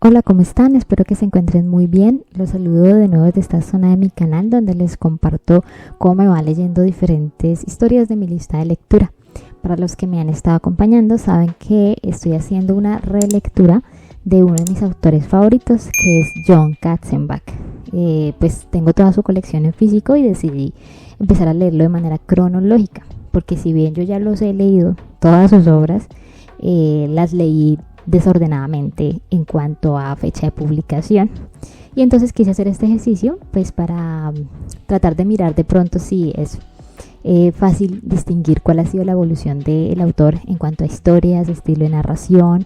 Hola, ¿cómo están? Espero que se encuentren muy bien. Los saludo de nuevo desde esta zona de mi canal donde les comparto cómo me va leyendo diferentes historias de mi lista de lectura. Para los que me han estado acompañando saben que estoy haciendo una relectura de uno de mis autores favoritos, que es Jon Katzenbach. Pues tengo toda su colección en físico y decidí empezar a leerlo de manera cronológica, porque si bien yo ya los he leído todas sus obras, las leí desordenadamente en cuanto a fecha de publicación, y entonces quise hacer este ejercicio pues para tratar de mirar de pronto si es fácil distinguir cuál ha sido la evolución del autor en cuanto a historias, estilo de narración.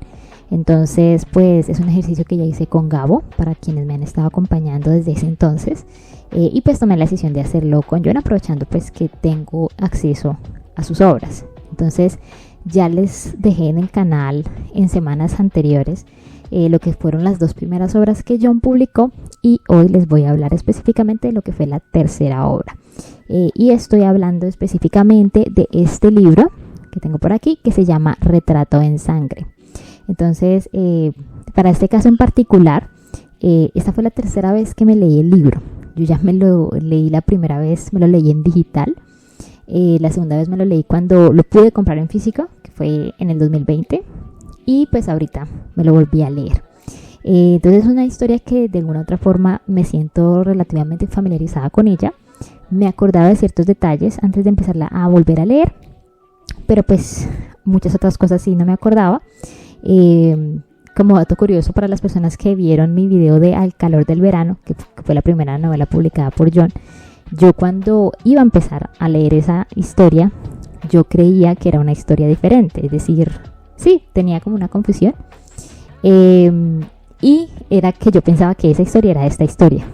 Entonces pues es un ejercicio que ya hice con Gabo, para quienes me han estado acompañando desde ese entonces, y pues tomé la decisión de hacerlo con Jon, aprovechando pues que tengo acceso a sus obras. Entonces ya les dejé en el canal en semanas anteriores lo que fueron las dos primeras obras que Jon publicó, y hoy les voy a hablar específicamente de lo que fue la tercera obra. Y estoy hablando específicamente de este libro que tengo por aquí, que se llama Retrato en Sangre. Entonces, para este caso en particular, esta fue la tercera vez que me leí el libro. Yo ya me lo leí la primera vez, me lo leí en digital. La segunda vez me lo leí cuando lo pude comprar en físico, que fue en el 2020, y pues ahorita me lo volví a leer. Entonces es una historia que de alguna u otra forma me siento relativamente familiarizada con ella. Me acordaba de ciertos detalles antes de empezarla a volver a leer, pero pues muchas otras cosas sí no me acordaba. Como dato curioso para las personas que vieron mi video de Al calor del verano, que fue la primera novela publicada por Jon, yo cuando iba a empezar a leer esa historia, yo creía que era una historia diferente, es decir, sí, tenía como una confusión, y era que yo pensaba que esa historia era esta historia,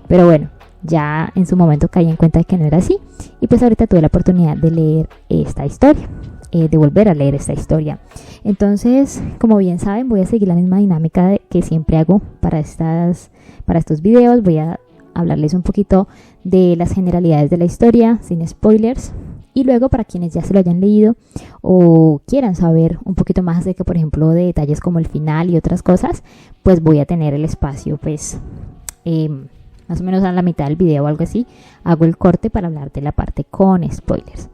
pero bueno, ya en su momento caí en cuenta de que no era así, y pues ahorita tuve la oportunidad de leer esta historia, de volver a leer esta historia. Entonces, como bien saben, voy a seguir la misma dinámica que siempre hago para estos videos. Voy a hablarles un poquito de las generalidades de la historia, sin spoilers, y luego para quienes ya se lo hayan leído o quieran saber un poquito más de que, por ejemplo, de detalles como el final y otras cosas, pues voy a tener el espacio, pues más o menos a la mitad del video o algo así, hago el corte para hablar de la parte con spoilers.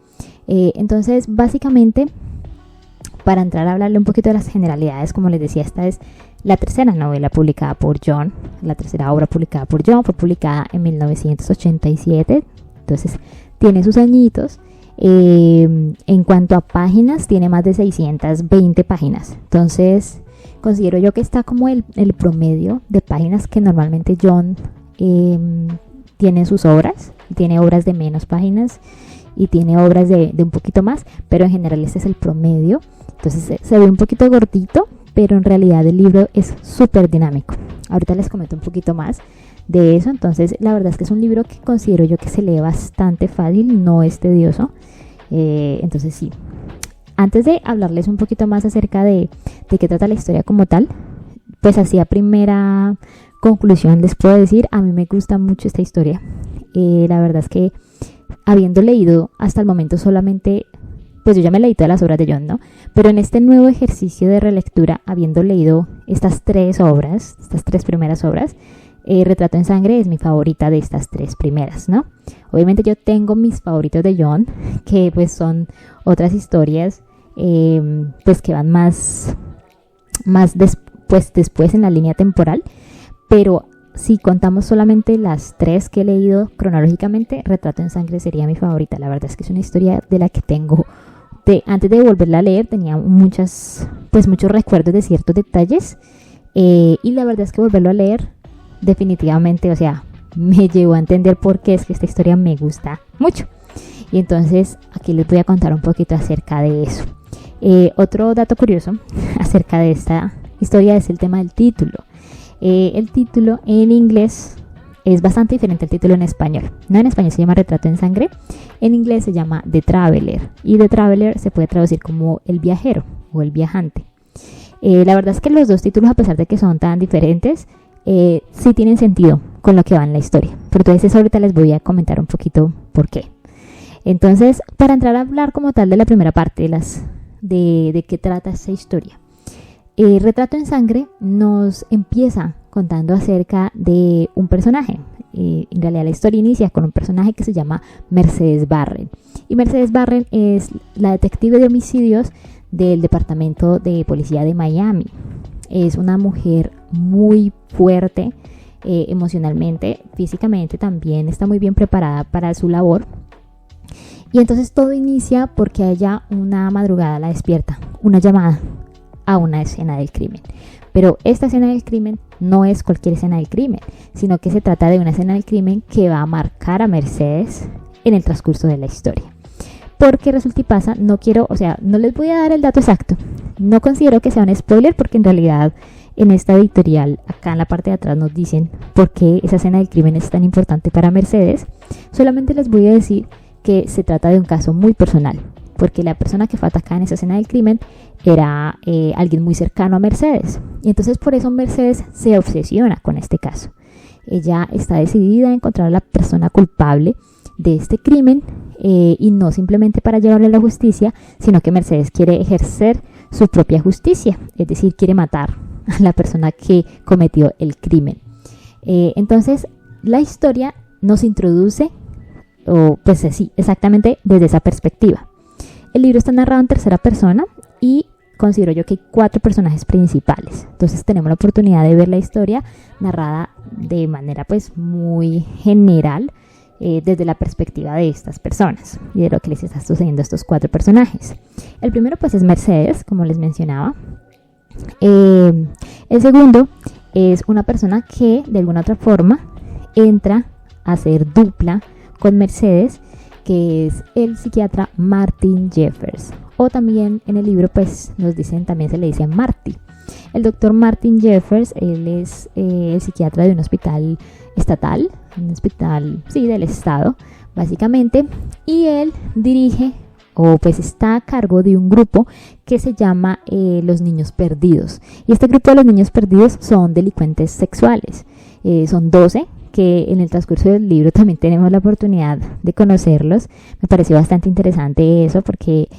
Entonces, básicamente, para entrar a hablarle un poquito de las generalidades, como les decía, esta es la tercera novela publicada por Jon, la tercera obra publicada por Jon, fue publicada en 1987, entonces tiene sus añitos. En cuanto a páginas, tiene más de 620 páginas, entonces considero yo que está como el promedio de páginas que normalmente Jon tiene en sus obras. Tiene obras de menos páginas y tiene obras de un poquito más, pero en general este es el promedio. Entonces se ve un poquito gordito, pero en realidad el libro es súper dinámico. Ahorita les comento un poquito más de eso. Entonces la verdad es que es un libro que considero yo que se lee bastante fácil, no es tedioso. Entonces sí, antes de hablarles un poquito más acerca de qué trata la historia como tal, pues así a primera conclusión les puedo decir, a mí me gusta mucho esta historia. La verdad es que habiendo leído hasta el momento solamente, pues yo ya me leí todas las obras de Jon, ¿no? Pero en este nuevo ejercicio de relectura, habiendo leído estas tres primeras obras, Retrato en Sangre es mi favorita de estas tres primeras, ¿no? Obviamente yo tengo mis favoritos de Jon, que pues son otras historias, pues que van más después en la línea temporal, pero si contamos solamente las tres que he leído cronológicamente, Retrato en Sangre sería mi favorita. La verdad es que es una historia de la que tengo, antes de volverla a leer, tenía muchos recuerdos de ciertos detalles, y la verdad es que volverlo a leer definitivamente, o sea, me llevó a entender por qué es que esta historia me gusta mucho. Y entonces aquí les voy a contar un poquito acerca de eso. Otro dato curioso acerca de esta historia es el tema del título. El título en inglés es bastante diferente al título en español. No, en español se llama Retrato en Sangre, en inglés se llama The Traveler, y The Traveler se puede traducir como el viajero o el viajante. La verdad es que los dos títulos, a pesar de que son tan diferentes, sí tienen sentido con lo que va en la historia, pero entonces ahorita les voy a comentar un poquito por qué. Entonces, para entrar a hablar como tal de la primera parte de qué trata esta historia, Retrato en Sangre nos empieza contando acerca de un personaje. En realidad la historia inicia con un personaje que se llama Mercedes Barrel. Y Mercedes Barrel es la detective de homicidios del Departamento de Policía de Miami. Es una mujer muy fuerte emocionalmente, físicamente también está muy bien preparada para su labor. Y entonces todo inicia porque ella una madrugada la despierta una llamada a una escena del crimen. Pero esta escena del crimen no es cualquier escena del crimen, sino que se trata de una escena del crimen que va a marcar a Mercedes en el transcurso de la historia. Porque resulta y pasa, no les voy a dar el dato exacto. No considero que sea un spoiler porque en realidad en esta editorial, acá en la parte de atrás nos dicen por qué esa escena del crimen es tan importante para Mercedes. Solamente les voy a decir que se trata de un caso muy personal, porque la persona que fue atacada en esa escena del crimen era alguien muy cercano a Mercedes. Y entonces por eso Mercedes se obsesiona con este caso. Ella está decidida a encontrar a la persona culpable de este crimen y no simplemente para llevarle a la justicia, sino que Mercedes quiere ejercer su propia justicia, es decir, quiere matar a la persona que cometió el crimen. Entonces la historia nos introduce, exactamente desde esa perspectiva. El libro está narrado en tercera persona y considero yo que hay 4 personajes principales. Entonces tenemos la oportunidad de ver la historia narrada de manera pues muy general desde la perspectiva de estas personas y de lo que les está sucediendo a estos 4 personajes. El primero pues es Mercedes, como les mencionaba. El segundo es una persona que de alguna otra forma entra a ser dupla con Mercedes, que es el psiquiatra Martin Jeffers, o también en el libro pues nos dicen, también se le dice Marty. El doctor Martin Jeffers, él es el psiquiatra de un hospital estatal, un hospital, del estado, básicamente, y él dirige o pues está a cargo de un grupo que se llama Los Niños Perdidos. Y este grupo de los niños perdidos son delincuentes sexuales. Son 12 que en el transcurso del libro también tenemos la oportunidad de conocerlos. Me pareció bastante interesante eso porque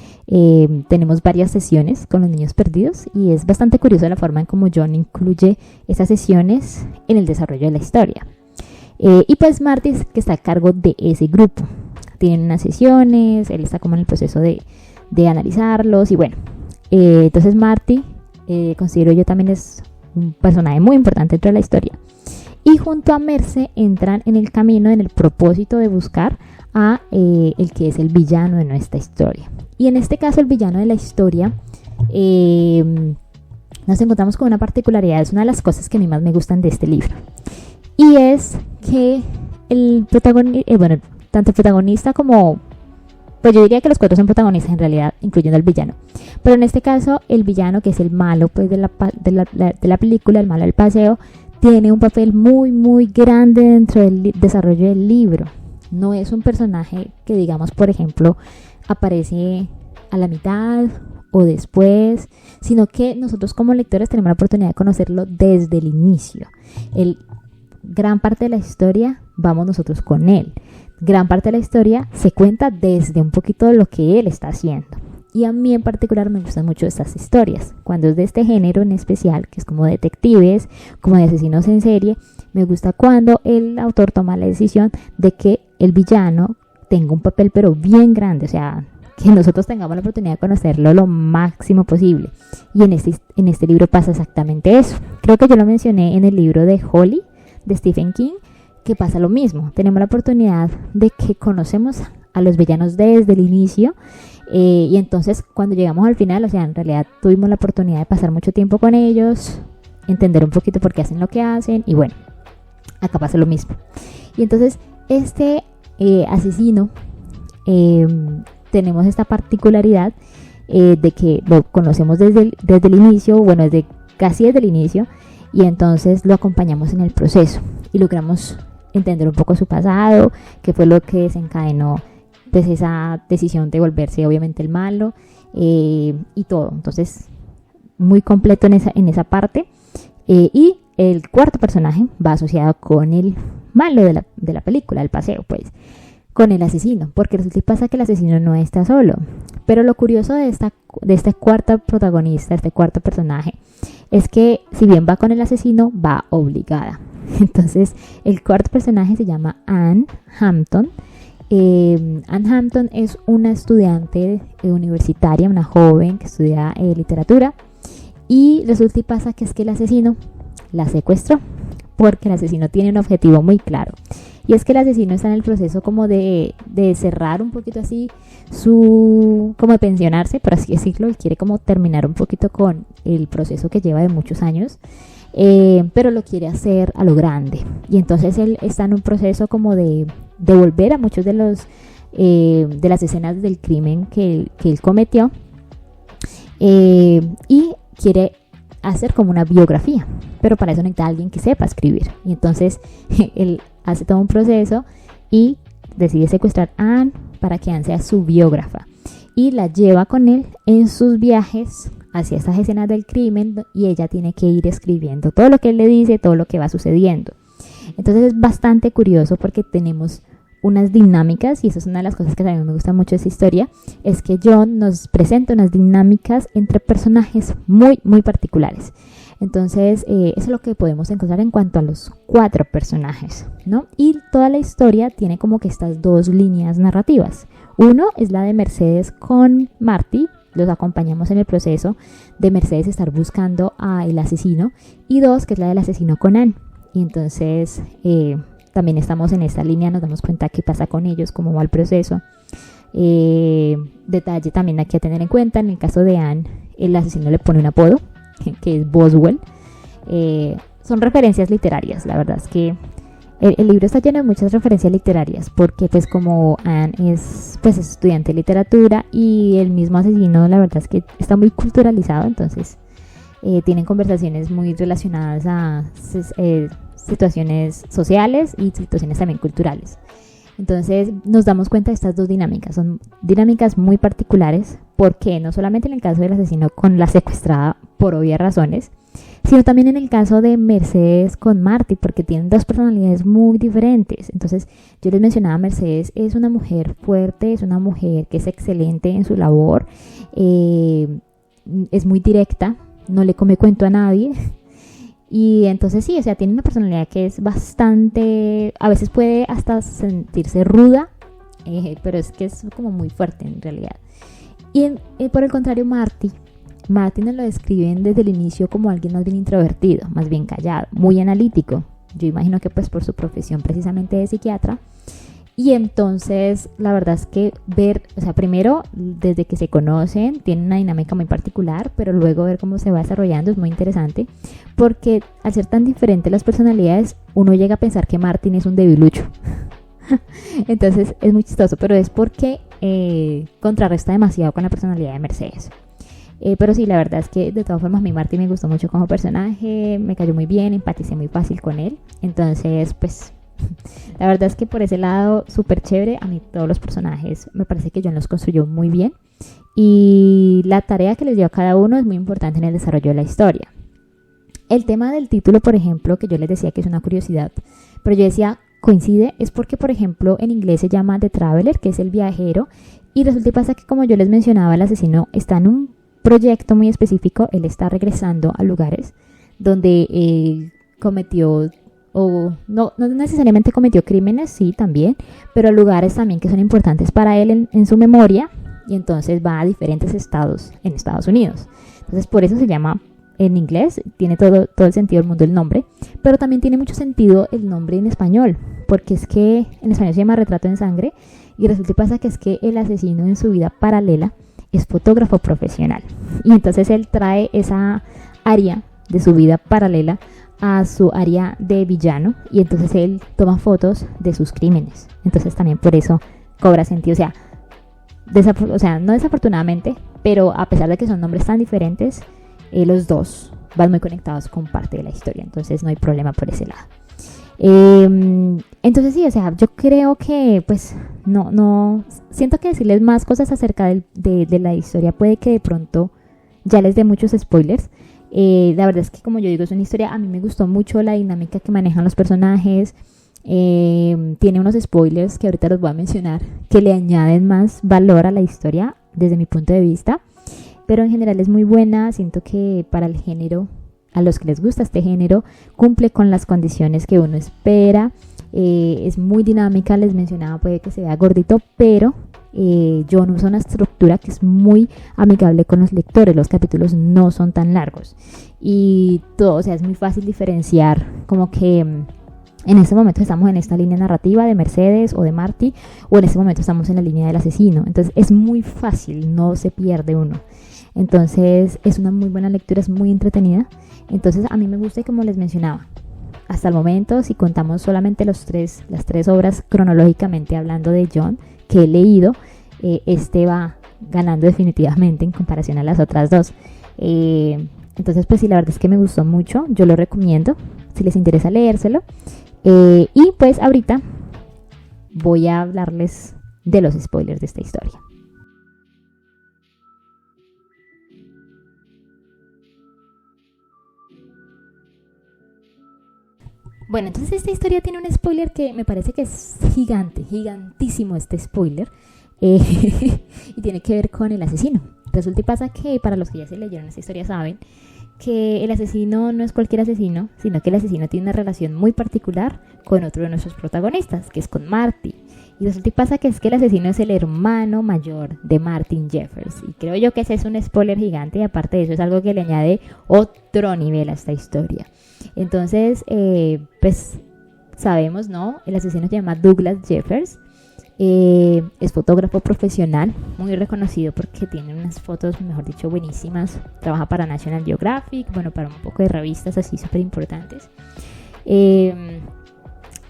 tenemos varias sesiones con los niños perdidos y es bastante curioso la forma en cómo John incluye esas sesiones en el desarrollo de la historia. Y pues Marty es que está a cargo de ese grupo. Tienen unas sesiones, él está como en el proceso de analizarlos y bueno. Entonces Marty, considero yo también es un personaje muy importante dentro de la historia. Y junto a Merce entran en el camino, en el propósito de buscar a el que es el villano de nuestra historia. Y en este caso el villano de la historia nos encontramos con una particularidad, es una de las cosas que a mí más me gustan de este libro. Y es que el protagonista, tanto el protagonista como, pues yo diría que los 4 son protagonistas en realidad, incluyendo al villano. Pero en este caso el villano, que es el malo pues de la película, el malo del paseo, tiene un papel muy muy grande dentro del desarrollo del libro. No es un personaje que digamos, por ejemplo, aparece a la mitad o después, sino que nosotros como lectores tenemos la oportunidad de conocerlo desde el inicio. Gran parte de la historia vamos nosotros con él. Gran parte de la historia se cuenta desde un poquito de lo que él está haciendo. Y a mí en particular me gustan mucho estas historias. Cuando es de este género en especial, que es como detectives, como de asesinos en serie, me gusta cuando el autor toma la decisión de que el villano tenga un papel pero bien grande, o sea, que nosotros tengamos la oportunidad de conocerlo lo máximo posible. Y en este libro pasa exactamente eso. Creo que yo lo mencioné en el libro de Holly, de Stephen King, que pasa lo mismo. Tenemos la oportunidad de que conocemos a los villanos desde el inicio. Y entonces cuando llegamos al final, o sea, en realidad tuvimos la oportunidad de pasar mucho tiempo con ellos, entender un poquito por qué hacen lo que hacen y bueno, acá pasa lo mismo. Y entonces este asesino, tenemos esta particularidad de que lo conocemos desde el inicio, bueno, casi desde el inicio, y entonces lo acompañamos en el proceso y logramos entender un poco su pasado, qué fue lo que desencadenó pues esa decisión de volverse obviamente el malo y todo. Entonces muy completo en esa parte. Y el 4 personaje va asociado con el malo de la película, el paseo, pues con el asesino, porque resulta y pasa que el asesino no está solo. Pero lo curioso de este cuarto protagonista, este cuarto personaje, es que si bien va con el asesino, va obligada. Entonces, el cuarto personaje se llama Anne Hampton. Anne Hampton es una estudiante universitaria, una joven que estudia literatura, y resulta y pasa que es que el asesino la secuestró, porque el asesino tiene un objetivo muy claro, y es que el asesino está en el proceso como de cerrar un poquito así como de pensionarse, por así decirlo, y quiere como terminar un poquito con el proceso que lleva de muchos años, pero lo quiere hacer a lo grande, y entonces él está en un proceso como de volver a muchos de las escenas del crimen que él cometió, y quiere hacer como una biografía, pero para eso necesita alguien que sepa escribir, y entonces él hace todo un proceso y decide secuestrar a Anne para que Anne sea su biógrafa, y la lleva con él en sus viajes hacia estas escenas del crimen, y ella tiene que ir escribiendo todo lo que él le dice, todo lo que va sucediendo. Entonces es bastante curioso porque tenemos unas dinámicas, y eso es una de las cosas que también me gusta mucho de esta historia, es que John nos presenta unas dinámicas entre personajes muy, muy particulares. Entonces, eso es lo que podemos encontrar en cuanto a los 4 personajes, ¿no? Y toda la historia tiene como que estas 2 líneas narrativas. Uno es la de Mercedes con Marty, los acompañamos en el proceso de Mercedes estar buscando al asesino, y 2, que es la del asesino con Anne. Y entonces, también estamos en esta línea, nos damos cuenta qué pasa con ellos, cómo va el proceso. Detalle también aquí a tener en cuenta, en el caso de Anne, el asesino le pone un apodo, que es Boswell. Son referencias literarias, la verdad es que el libro está lleno de muchas referencias literarias, porque pues como Anne es estudiante de literatura, y el mismo asesino la verdad es que está muy culturalizado, entonces tienen conversaciones muy relacionadas a situaciones sociales y situaciones también culturales. Entonces nos damos cuenta de estas 2 dinámicas, son dinámicas muy particulares, porque no solamente en el caso del asesino con la secuestrada por obvias razones, sino también en el caso de Mercedes con Marty, porque tienen 2 personalidades muy diferentes. Entonces yo les mencionaba, Mercedes es una mujer fuerte, es una mujer que es excelente en su labor, es muy directa, no le come cuento a nadie. Y entonces sí, o sea, tiene una personalidad que es bastante, a veces puede hasta sentirse ruda, pero es que es como muy fuerte en realidad. Y por el contrario, Marty nos lo describen desde el inicio como alguien más bien introvertido, más bien callado, muy analítico. Yo imagino que pues por su profesión precisamente de psiquiatra. Y entonces la verdad es que primero desde que se conocen tienen una dinámica muy particular, pero luego ver cómo se va desarrollando es muy interesante, porque al ser tan diferentes las personalidades, uno llega a pensar que Martin es un debilucho. Entonces es muy chistoso, pero es porque contrarresta demasiado con la personalidad de Mercedes. Pero sí, la verdad es que de todas formas mi Martin me gustó mucho como personaje, me cayó muy bien, empaticé muy fácil con él. Entonces pues la verdad es que por ese lado súper chévere. A mí todos los personajes me parece que John los construyó muy bien, y la tarea que les dio a cada uno es muy importante en el desarrollo de la historia. El tema del título, por ejemplo, que yo les decía que es una curiosidad, pero yo decía coincide, es porque por ejemplo en inglés se llama The Traveler, que es el viajero, y resulta y pasa que, como yo les mencionaba, el asesino está en un proyecto muy específico. Él está regresando a lugares donde cometió, o no necesariamente cometió crímenes, sí también, pero lugares también que son importantes para él en su memoria, y entonces va a diferentes estados en Estados Unidos. Entonces por eso se llama en inglés, tiene todo el sentido del mundo el nombre, pero también tiene mucho sentido el nombre en español, porque es que en español se llama Retrato en Sangre, y resulta y pasa que es que el asesino en su vida paralela es fotógrafo profesional, y entonces él trae esa área de su vida paralela a su área de villano, y entonces él toma fotos de sus crímenes. Entonces también por eso cobra sentido, o sea, no desafortunadamente, pero a pesar de que son nombres tan diferentes, los 2 van muy conectados con parte de la historia, entonces no hay problema por ese lado. Entonces sí, o sea, yo creo que pues no siento que decirles más cosas acerca de la historia puede que de pronto ya les dé muchos spoilers. La verdad es que, como yo digo, es una historia, a mí me gustó mucho la dinámica que manejan los personajes. Tiene unos spoilers que ahorita los voy a mencionar, que le añaden más valor a la historia. desde mi punto de vista, pero en general es muy buena. Siento que para el género, a los que les gusta este género, cumple con las condiciones que uno espera. Es muy dinámica, les mencionaba, puede que se vea gordito, pero John usa una estructura que es muy amigable con los lectores. Los capítulos no son tan largos y todo, o sea, es muy fácil diferenciar como que en este momento estamos en esta línea narrativa de Mercedes o de Marty, o en este momento estamos en la línea del asesino. Entonces es muy fácil, no se pierde uno. Entonces es una muy buena lectura, es muy entretenida. Entonces a mí me gusta, y como les mencionaba, hasta el momento, si contamos solamente las tres obras cronológicamente hablando de John que he leído, este va ganando definitivamente en comparación a las otras dos. Entonces pues sí, la verdad es que me gustó mucho, yo lo recomiendo si les interesa leérselo. Y pues ahorita voy a hablarles de los spoilers de esta historia. Bueno, entonces esta historia tiene un spoiler que me parece que es gigante, gigantísimo este spoiler, y tiene que ver con el asesino. Resulta y pasa que, para los que ya se leyeron esta historia, saben que el asesino no es cualquier asesino, sino que el asesino tiene una relación muy particular con otro de nuestros protagonistas, que es con Marty. Y resulta y pasa que es que el asesino es el hermano mayor de Martin Jeffers. Y creo yo que ese es un spoiler gigante, y aparte de eso es algo que le añade otro nivel a esta historia. Entonces, pues sabemos, ¿no? El asesino se llama Douglas Jeffers. Es fotógrafo profesional, muy reconocido porque tiene unas fotos, mejor dicho, buenísimas. Trabaja para National Geographic, bueno, para un poco de revistas así súper importantes. Y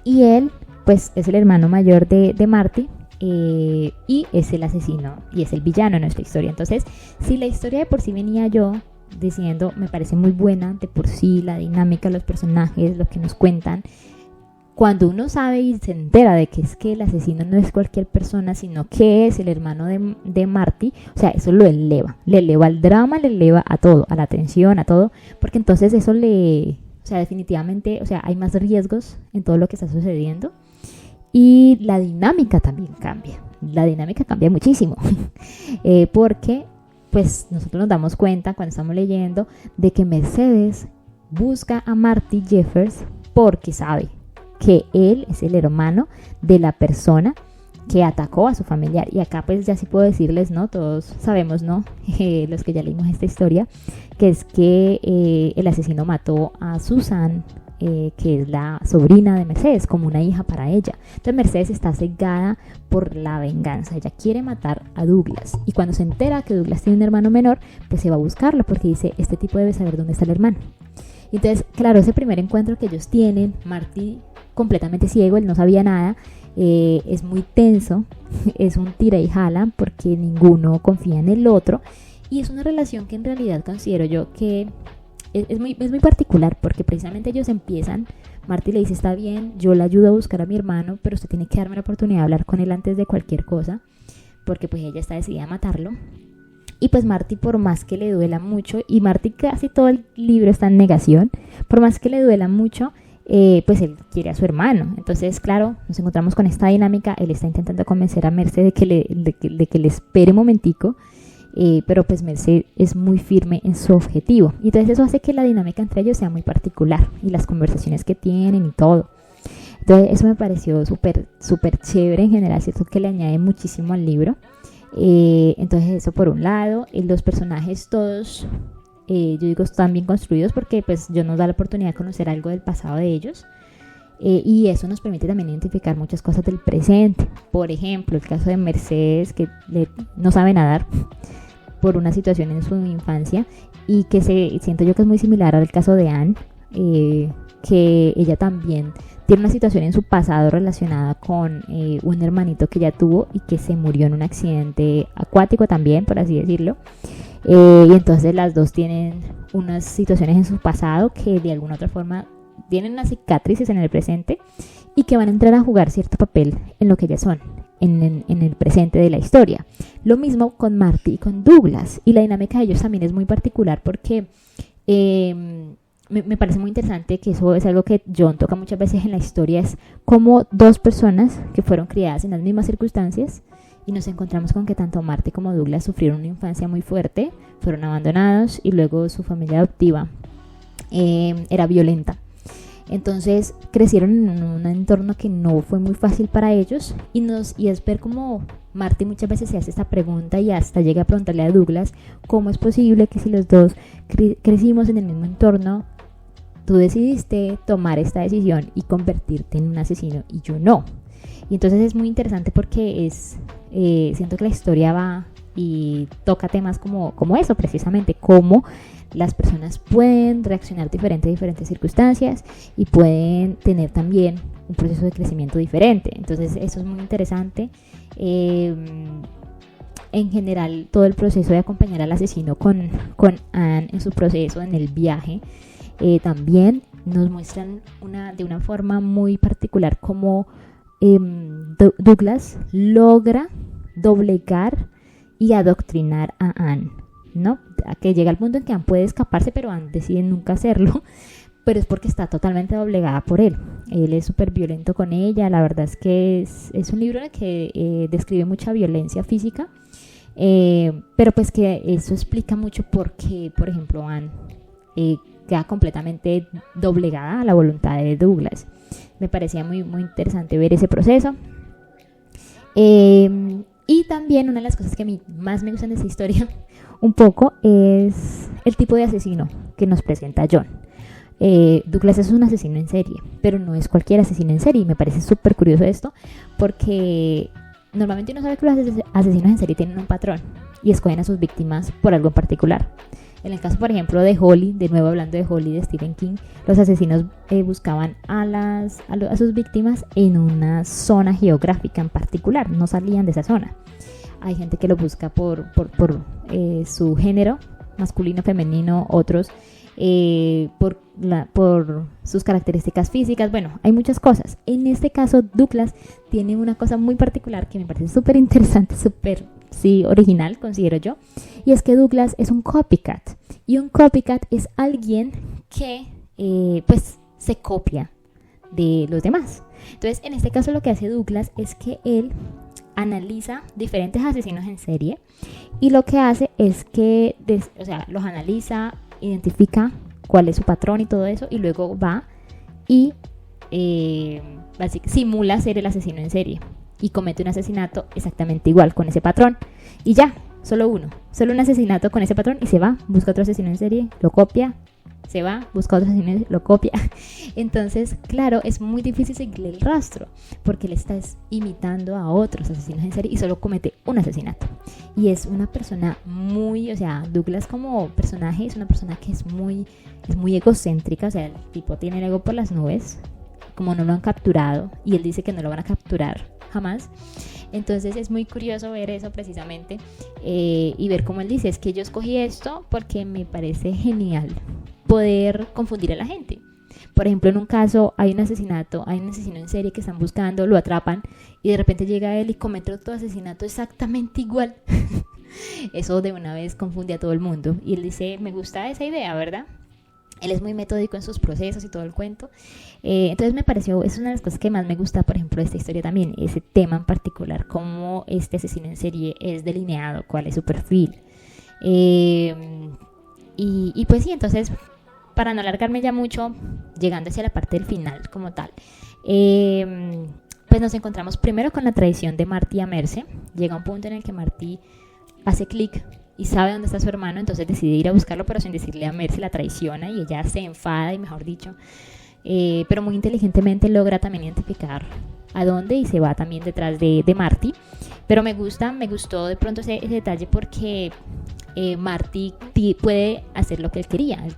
él, pues, es el hermano mayor de Marty. Y es el asesino y es el villano en nuestra historia. Entonces, si la historia de por sí venía yo diciendo, me parece muy buena de por sí, la dinámica, los personajes, lo que nos cuentan, cuando uno sabe y se entera de que es que el asesino no es cualquier persona, sino que es el hermano de Marty, o sea, eso lo eleva, le eleva al drama, le eleva a todo, a la tensión, a todo, porque entonces eso o sea, definitivamente, o sea, hay más riesgos en todo lo que está sucediendo, y la dinámica también cambia, la dinámica cambia muchísimo, porque pues nosotros nos damos cuenta cuando estamos leyendo de que Mercedes busca a Marty Jeffers porque sabe que él es el hermano de la persona que atacó a su familiar. Y acá pues ya sí puedo decirles, ¿no? Todos sabemos, ¿no? Los que ya leímos esta historia, que es que el asesino mató a Susan, que es la sobrina de Mercedes, como una hija para ella. Entonces Mercedes está cegada por la venganza. Ella quiere matar a Douglas. Y cuando se entera que Douglas tiene un hermano menor, pues se va a buscarlo porque dice, este tipo debe saber dónde está el hermano. Entonces, claro, ese primer encuentro que ellos tienen, Marty completamente ciego, él no sabía nada, es muy tenso, es un tira y jala porque ninguno confía en el otro, y es una relación que en realidad considero yo que es muy particular, porque precisamente ellos empiezan, Marty le dice, está bien, yo le ayudo a buscar a mi hermano, pero usted tiene que darme la oportunidad de hablar con él antes de cualquier cosa, porque pues ella está decidida a matarlo. Y pues Marty, por más que le duela mucho, y Marty casi todo el libro está en negación, por más que le duela mucho, pues él quiere a su hermano. Entonces, claro, nos encontramos con esta dinámica. Él está intentando convencer a Merce de que le espere un momentico, pero pues Merce es muy firme en su objetivo. Y entonces eso hace que la dinámica entre ellos sea muy particular, y las conversaciones que tienen y todo. Entonces eso me pareció súper chévere en general, cierto que le añade muchísimo al libro. Entonces eso por un lado. Los personajes todos, yo digo, están bien construidos porque pues yo nos da la oportunidad de conocer algo del pasado de ellos, y eso nos permite también identificar muchas cosas del presente. Por ejemplo, el caso de Mercedes, que no sabe nadar por una situación en su infancia, y que siento yo que es muy similar al caso de Anne, que ella también tiene una situación en su pasado relacionada con un hermanito que ella tuvo y que se murió en un accidente acuático también, por así decirlo. Y entonces las dos tienen unas situaciones en su pasado que de alguna otra forma tienen unas cicatrices en el presente, y que van a entrar a jugar cierto papel en lo que ellas son en el presente de la historia. Lo mismo con Marty y con Douglas, y la dinámica de ellos también es muy particular porque me parece muy interesante, que eso es algo que John toca muchas veces en la historia, es como dos personas que fueron criadas en las mismas circunstancias y nos encontramos con que tanto Marty como Douglas sufrieron una infancia muy fuerte, fueron abandonados y luego su familia adoptiva era violenta. Entonces crecieron en un entorno que no fue muy fácil para ellos y es ver cómo Marty muchas veces se hace esta pregunta y hasta llega a preguntarle a Douglas cómo es posible que si los dos crecimos en el mismo entorno, tú decidiste tomar esta decisión y convertirte en un asesino y yo no. Y entonces es muy interesante porque siento que la historia va y toca temas como eso precisamente, cómo las personas pueden reaccionar diferente a diferentes circunstancias y pueden tener también un proceso de crecimiento diferente. Entonces eso es muy interesante. En general, todo el proceso de acompañar al asesino con Anne en su proceso, en el viaje, también nos muestran de una forma muy particular cómo Douglas logra doblegar y adoctrinar a Anne, ¿no? Que llega al punto en que Anne puede escaparse, pero Anne decide nunca hacerlo, pero es porque está totalmente doblegada por él. Él es súper violento con ella, la verdad es que es un libro en el que describe mucha violencia física, pero pues que eso explica mucho por qué, por ejemplo, Anne queda completamente doblegada a la voluntad de Douglas. Me parecía muy, muy interesante ver ese proceso. Y también una de las cosas que a mí más me gustan de esta historia un poco es el tipo de asesino que nos presenta John. Douglas es un asesino en serie, pero no es cualquier asesino en serie, y me parece súper curioso esto porque normalmente uno sabe que los asesinos en serie tienen un patrón y escogen a sus víctimas por algo en particular. En el caso, por ejemplo, de Holly, de nuevo hablando de Holly de Stephen King, los asesinos buscaban a sus víctimas en una zona geográfica en particular, no salían de esa zona. Hay gente que lo busca por su género, masculino, femenino, otros por sus características físicas. Bueno, hay muchas cosas. En este caso, Douglas tiene una cosa muy particular que me parece súper interesante, súper original, considero yo, y es que Douglas es un copycat, y un copycat es alguien que pues se copia de los demás. Entonces, en este caso lo que hace Douglas es que él analiza diferentes asesinos en serie y lo que hace es que los analiza, identifica cuál es su patrón y todo eso, y luego va y simula ser el asesino en serie y comete un asesinato exactamente igual con ese patrón y ya, solo un asesinato con ese patrón y se va, busca otro asesino en serie, lo copia, se va, busca otro asesino, lo copia. Entonces, claro, es muy difícil seguirle el rastro porque él está imitando a otros asesinos en serie y solo comete un asesinato. Y es una persona Douglas como personaje es una persona que es muy egocéntrica, o sea, el tipo tiene el ego por las nubes, como no lo han capturado y él dice que no lo van a capturar jamás. Entonces es muy curioso ver eso precisamente y ver cómo él dice, es que yo escogí esto porque me parece genial poder confundir a la gente. Por ejemplo, en un caso hay un asesino en serie que están buscando, lo atrapan y de repente llega él y comete otro asesinato exactamente igual. Eso de una vez confunde a todo el mundo y él dice, me gusta esa idea, ¿verdad? Él es muy metódico en sus procesos y todo el cuento. Entonces me pareció, es una de las cosas que más me gusta, por ejemplo, de esta historia también, ese tema en particular, cómo este asesino en serie es delineado, cuál es su perfil. Y pues sí, entonces, para no alargarme ya mucho, llegando hacia la parte del final como tal, pues nos encontramos primero con la traición de Marty a Merce. Llega un punto en el que Marty hace clic y sabe dónde está su hermano, entonces decide ir a buscarlo, pero sin decirle a Merce, la traiciona y ella se enfada y mejor dicho, pero muy inteligentemente logra también identificar a dónde y se va también detrás de Marty. Pero me gustó de pronto ese detalle porque Marty puede hacer lo que él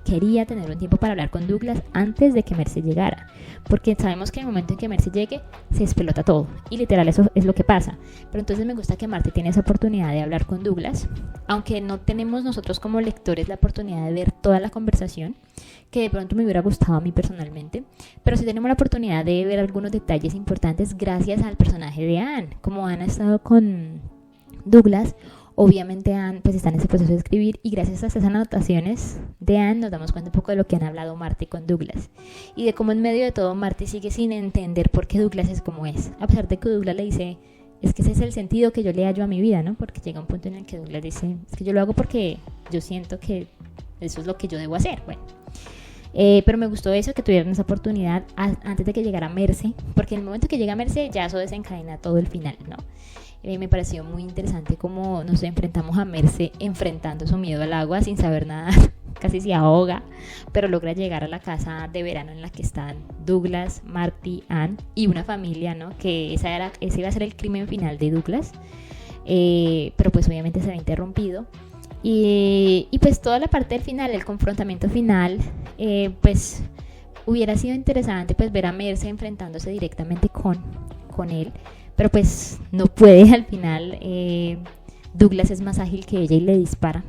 quería tener un tiempo para hablar con Douglas antes de que Merce llegara, porque sabemos que en el momento en que Merce llegue se despelota todo y literal eso es lo que pasa. Pero entonces me gusta que Marty tiene esa oportunidad de hablar con Douglas, aunque no tenemos nosotros como lectores la oportunidad de ver toda la conversación, que de pronto me hubiera gustado a mí personalmente, pero sí tenemos la oportunidad de ver algunos detalles importantes gracias al personaje de Anne. Como Anne ha estado con Douglas, obviamente Anne pues está en ese proceso de escribir y gracias a esas anotaciones de Anne nos damos cuenta un poco de lo que han hablado Marty con Douglas y de cómo en medio de todo Marty sigue sin entender por qué Douglas es como es, a pesar de que Douglas le dice es que ese es el sentido que yo le hallo a mi vida, ¿no? Porque llega un punto en el que Douglas dice, es que yo lo hago porque yo siento que eso es lo que yo debo hacer. Bueno, pero me gustó eso, que tuvieran esa oportunidad antes de que llegara Merce, porque en el momento que llega Merce ya eso desencadena todo el final, ¿no? Me pareció muy interesante cómo nos enfrentamos a Merce enfrentando su miedo al agua sin saber nada, casi se ahoga, pero logra llegar a la casa de verano en la que están Douglas, Marty, Anne y una familia, ¿no? Que ese iba a ser el crimen final de Douglas, pero pues obviamente se ve interrumpido. Y pues toda la parte del final, el confrontamiento final, pues hubiera sido interesante pues ver a Merce enfrentándose directamente con él, pero pues no puede al final. Douglas es más ágil que ella y le dispara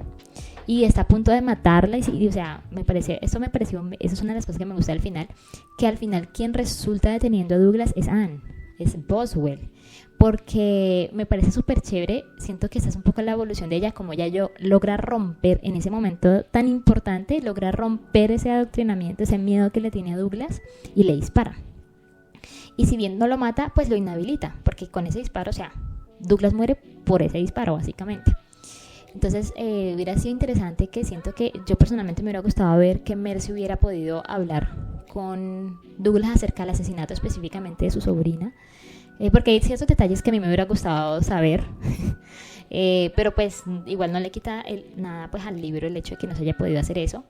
y está a punto de matarla o sea, eso es una de las cosas que me gusta del final, que al final quien resulta deteniendo a Douglas es Anne, es Boswell, porque me parece súper chévere. Siento que esta es un poco la evolución de ella, como ella logra romper en ese momento tan importante, logra romper ese adoctrinamiento, ese miedo que le tiene a Douglas y le dispara. Y si bien no lo mata, pues lo inhabilita, porque con ese disparo, o sea, Douglas muere por ese disparo básicamente. Entonces hubiera sido interesante, que siento que yo personalmente me hubiera gustado ver que Merce hubiera podido hablar con Douglas acerca del asesinato específicamente de su sobrina, porque hay ciertos detalles que a mí me hubiera gustado saber, pero pues igual no le quita nada pues al libro el hecho de que no se haya podido hacer eso.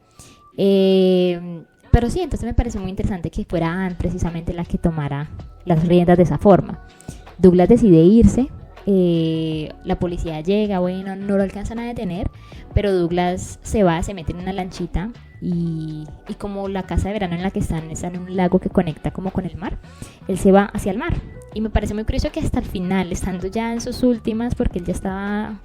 Pero sí, entonces me pareció muy interesante que fuera Anne precisamente la que tomara las riendas de esa forma. Douglas decide irse, la policía llega, bueno, no lo alcanzan a detener, pero Douglas se mete en una lanchita y como la casa de verano en la que están en un lago que conecta como con el mar, él se va hacia el mar. Y me parece muy curioso que hasta el final, estando ya en sus últimas, porque él ya estaba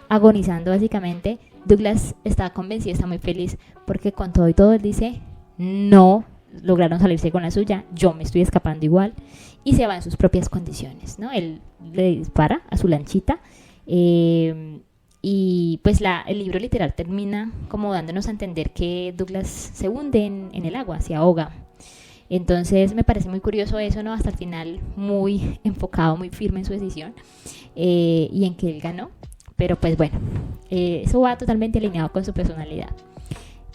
agonizando básicamente, Douglas está convencido, está muy feliz, porque con todo y todo él dice, no lograron salirse con la suya, yo me estoy escapando igual, y se va en sus propias condiciones, ¿no? Él le dispara a su lanchita, y pues el libro literal termina como dándonos a entender que Douglas se hunde en el agua, se ahoga. Entonces me parece muy curioso eso, ¿no? Hasta el final muy enfocado, muy firme en su decisión, y en que él ganó. Pero pues bueno, eso va totalmente alineado con su personalidad.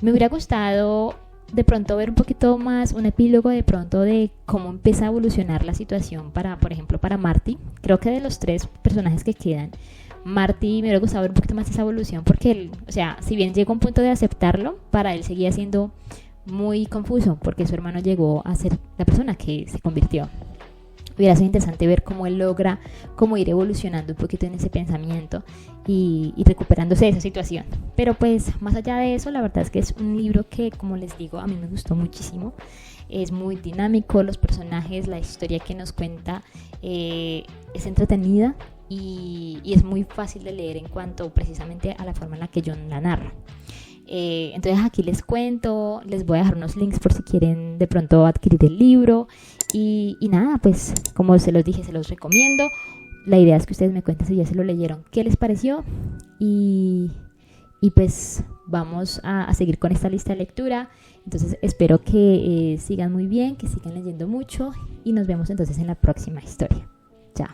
Me hubiera gustado de pronto ver un poquito más, un epílogo de pronto de cómo empieza a evolucionar la situación por ejemplo, para Marty. Creo que de los 3 personajes que quedan, Marty me hubiera gustado ver un poquito más esa evolución, porque él, o sea, si bien llegó a un punto de aceptarlo, para él seguía siendo muy confuso, porque su hermano llegó a ser la persona que se convirtió. Hubiera sido interesante ver cómo él logra como ir evolucionando un poquito en ese pensamiento y recuperándose de esa situación. Pero pues más allá de eso, la verdad es que es un libro que, como les digo, a mí me gustó muchísimo. Es muy dinámico, los personajes, la historia que nos cuenta es entretenida y es muy fácil de leer en cuanto precisamente a la forma en la que John la narra. Entonces aquí les cuento, les voy a dejar unos links por si quieren de pronto adquirir el libro y nada, pues como se los dije, se los recomiendo. La idea es que ustedes me cuenten si ya se lo leyeron, qué les pareció y pues vamos a seguir con esta lista de lectura. Entonces espero que sigan muy bien, que sigan leyendo mucho y nos vemos entonces en la próxima historia. Chao.